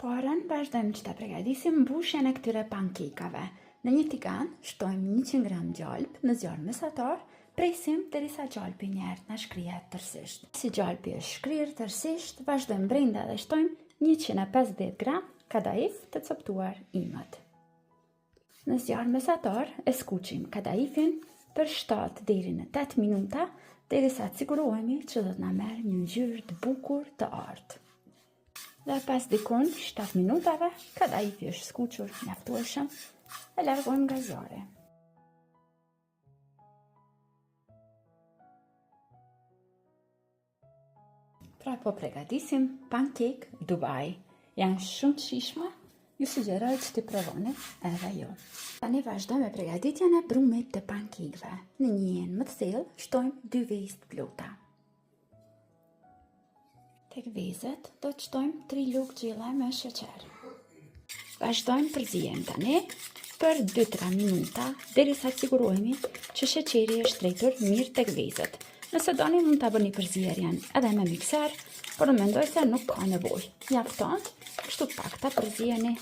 parën vazhdojmë që ta përgatisim mbushjen e këtyre pankekave. Në një tigan shtojmë 100 gram gjalp në zjarr mesatar, presim derisa gjalpi njerë na shkrihet tërësisht. Si gjalpi është shkrirë tërësisht, vazhdojmë brenda dhe shtojmë 150 gram kadaif të coptuar imët. Në zjarr mesatar e skuqim kadaifin për 7 deri në 8 minuta, derisa të sigurohemi që do të na merr një ngjyrë të bukur të artë. Dhe pas dikon 7 minutave, kadaifi është skuqur mjaftueshëm, e largojmë nga zjarri. Pra po përgatisim pankek Dubai. Janë shumë të shijshme, ju sugjeroj që t'i provoni edhe ju. Tani vazhdojmë me përgatitjen e brumit të pankekëve. Në një enë më të thellë shtojmë 2 vezë të plota. Tek vezët do të shtojmë 3 lugë gjelle me sheqer. Vazhdojmë përzijem tani për 2-3 minuta derisa të sigurohemi që sheqeri është rritur mirë tek vezët. Nëse doni mund ta bëni përzierjen edhe me mikser, por mendoj se nuk ka nevojë. Mjafton, kështu pak ta përzijeni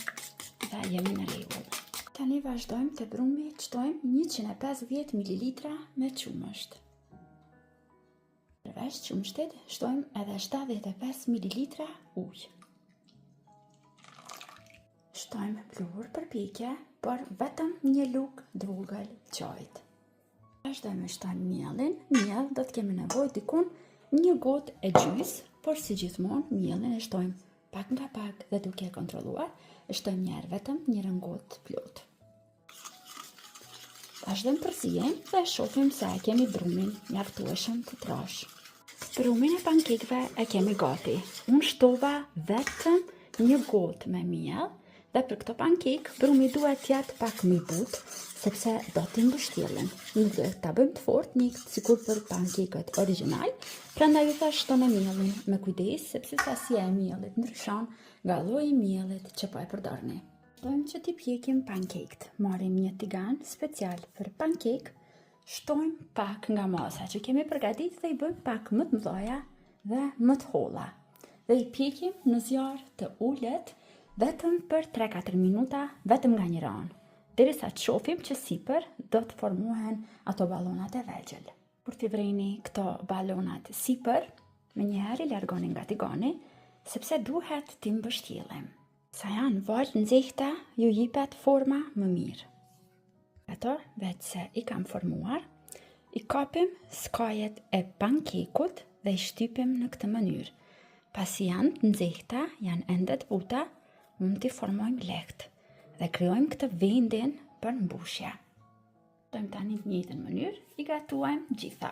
dhe jemi në rregull. Tani vazhdojmë te brumi, shtojmë 150 ml me qumësht. Përveç qumshtit, shtojmë edhe 75 ml ujë. Shtojmë pluhur për pjekje, por vetëm një lugë të vogël çajit. Vazhdojmë shtojmë miellin. Miell do të kemi nevojë dikun 1 gotë e gjys, por si gjithmonë miellin e shtojmë pak nga pak dhe duke e kontrolluar, e shtojmë njerë vetëm 1 gotë plot. Vazhdojmë përzijem dhe shohim se e kemi brumin mjaftueshëm të trash. Brumin e pankekëve e kemi gati. Unë shtova vetëm 1 gotë me miell dhe për këto pankekë brumi duhet të jetë pak më i butë, sepse do t'i mbështjellin. Nuk do ta bëjmë të fortë, një sikur për pankekët origjinal, prandaj ju thash shtoni miellin me kujdes, sepse sasia e miellit ndryshon nga lloji i miellit që po e përdorni. Vazhdojmë që t'i pjekim pankekët. Marrim një tigan special për pankekë, shtojmë pak nga masa që kemi përgatitur dhe i bëjmë pak më të mëdha dhe më të holla. Dhe i pjekim në zjarr të ulët vetëm për 3-4 minuta, vetëm nga njëra anë, derisa të shohim që sipër do të formohen ato ballonat e vegjël. Kur t'i vreni këto ballonat sipër, menjëherë i largoni nga tigani, sepse duhet t'i mbështjellim. Sa janë valë nxehta, ju jipet forma më mirë. Ato, veç se i kam formuar, i kapim skajet e pankekut dhe i shtypim në këtë mënyrë. Pasi janë të nxehta, janë ende të buta, mund t'i formojmë lehtë dhe krijojmë këtë vendin për mbushje. Dojmë tani në të njëjtën mënyrë, i gatuajmë gjitha.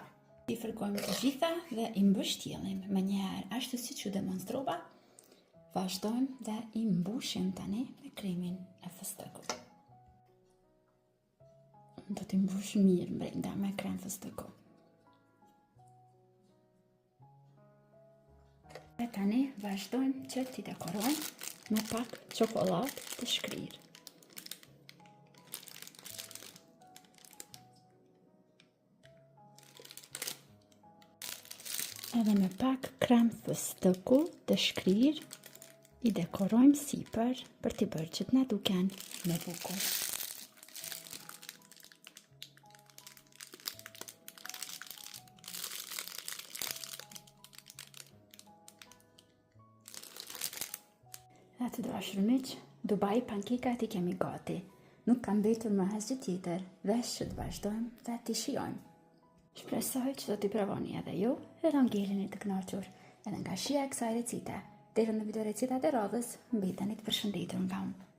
I fërkojmë të gjitha dhe i mbështjellim menjëherë ashtu siç u demonstrova. Vazhdojmë dhe i mbushim tani me kremin e fëstëkut. Do t'i mbush mirë brenda me krem fëstëku. Dhe tani vazhdojmë që t'i dekorojmë me pak çokoladë të shkrirë. Edhe me pak krem fëstëku të shkrirë i dekorojmë sipër për t'i bërë që t'na duken me bukur. Dhe të dashur miq, Dubai pankekat i kemi gati. Nuk kam mbetur më asgjë tjetër, veç që të vazhdojmë dhe t'i shijojmë. Shpresoj që do t'i provoni edhe ju dhe do ngeleni të kënaqur edhe nga shija e kësaj recite. Deri në video recetat e radhës, mbeteni të përshëndetur nga unë.